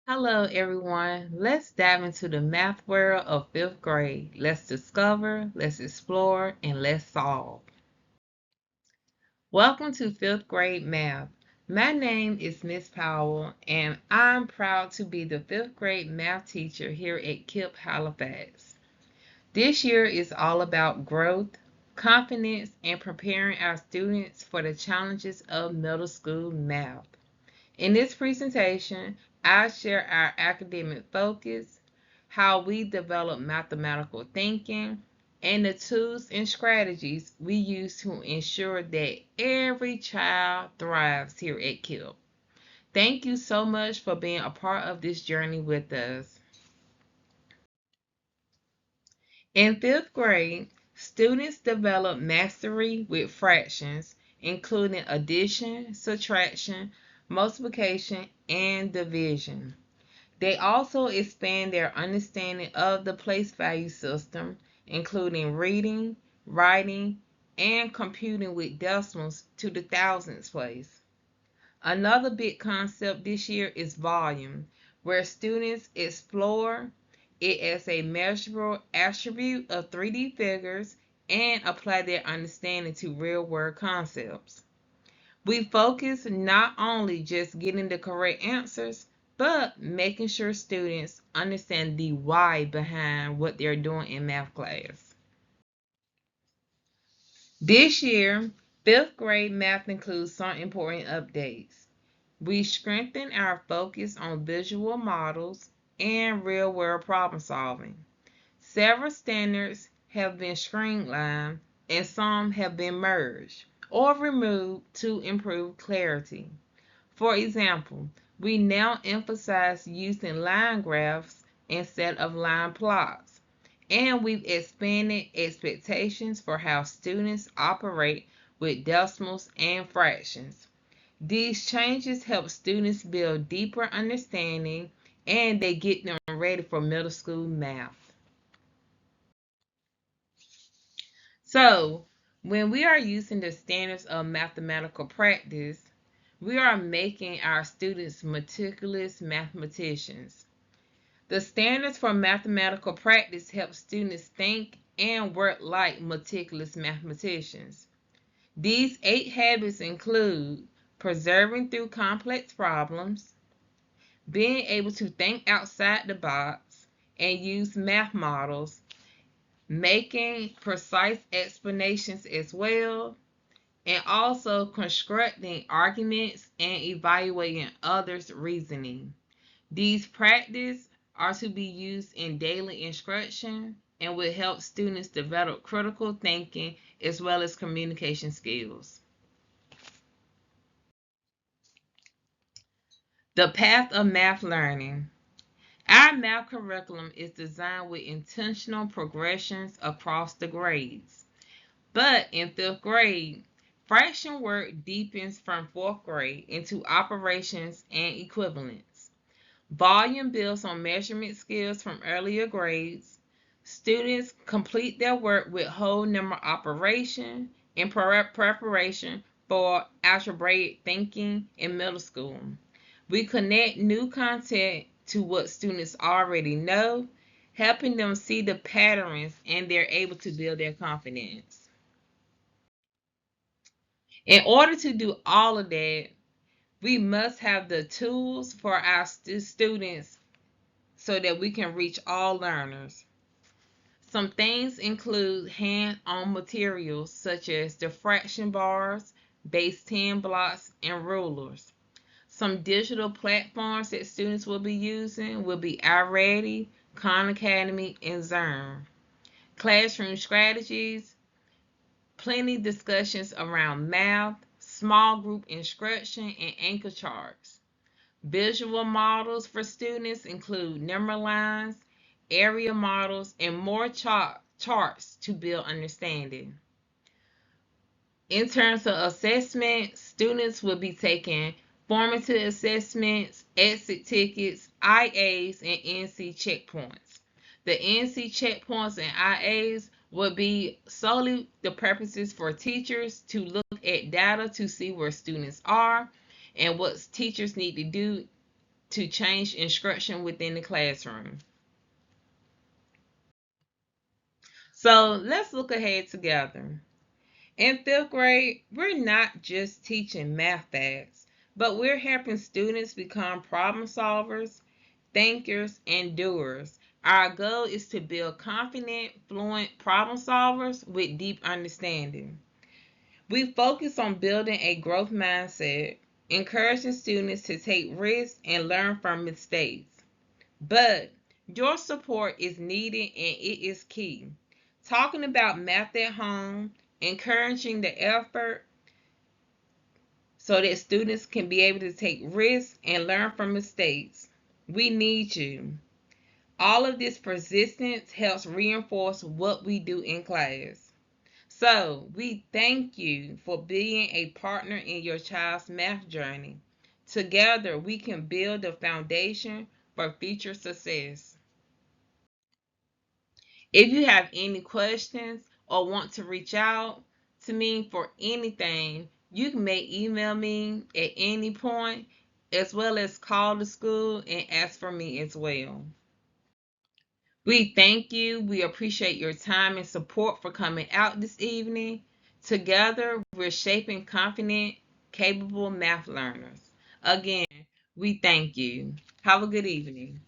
Hello, everyone. Let's dive into the math world of fifth grade. Let's discover, let's explore, and let's solve. Welcome to fifth grade math. My name is Miss Powell, and I'm proud to be the fifth grade math teacher here at KIPP Halifax. This year is all about growth, confidence, and preparing our students for the challenges of middle school math. In this presentation, I share our academic focus, how we develop mathematical thinking, and the tools and strategies we use to ensure that every child thrives here at KIPP. Thank you so much for being a part of this journey with us. In fifth grade, students develop mastery with fractions, including addition, subtraction, multiplication, and division. They also expand their understanding of the place value system, including reading, writing, and computing with decimals to the thousandths place. Another big concept this year is volume, where students explore it as a measurable attribute of 3D figures and apply their understanding to real-world concepts. We focus not only just getting the correct answers, but making sure students understand the why behind what they're doing in math class. This year, fifth grade math includes some important updates. We strengthen our focus on visual models and real-world problem solving. Several standards have been streamlined and some have been merged or removed to improve clarity. For example, we now emphasize using line graphs instead of line plots, and we've expanded expectations for how students operate with decimals and fractions. These changes help students build deeper understanding and they get them ready for middle school math. So, when we are using the standards of mathematical practice, we are making our students meticulous mathematicians. The standards for mathematical practice help students think and work like meticulous mathematicians. These 8 habits include preserving through complex problems, being able to think outside the box and use math models, making precise explanations as well, and also constructing arguments and evaluating others' reasoning. These practices are to be used in daily instruction and will help students develop critical thinking as well as communication skills. The path of math learning. Our math curriculum is designed with intentional progressions across the grades. But in fifth grade, fraction work deepens from fourth grade into operations and equivalence. Volume builds on measurement skills from earlier grades. Students complete their work with whole number operation in preparation for algebraic thinking in middle school. We connect new content to what students already know, helping them see the patterns and they're able to build their confidence. In order to do all of that, we must have the tools for our students so that we can reach all learners. Some things include hand-on materials such as the fraction bars, base 10 blocks, and rulers. Some digital platforms that students will be using will be iReady, Khan Academy, and Zern. Classroom strategies, plenty discussions around math, small group instruction, and anchor charts. Visual models for students include number lines, area models, and more charts to build understanding. In terms of assessment, students will be taking formative assessments, exit tickets, IAs, and NC checkpoints. The NC checkpoints and IAs will be solely the purposes for teachers to look at data to see where students are and what teachers need to do to change instruction within the classroom. So let's look ahead together. In fifth grade, we're not just teaching math facts, but we're helping students become problem solvers, thinkers, and doers. Our goal is to build confident, fluent problem solvers with deep understanding. We focus on building a growth mindset, encouraging students to take risks and learn from mistakes. But your support is needed and it is key. Talking about math at home, encouraging the effort so that students can be able to take risks and learn from mistakes. We need you. All of this persistence helps reinforce what we do in class. So, we thank you for being a partner in your child's math journey. Together, we can build a foundation for future success. If you have any questions or want to reach out to me for anything, you may email me at any point, as well as call the school and ask for me as well. We thank you. We appreciate your time and support for coming out this evening. Together, we're shaping confident, capable math learners. Again, we thank you. Have a good evening.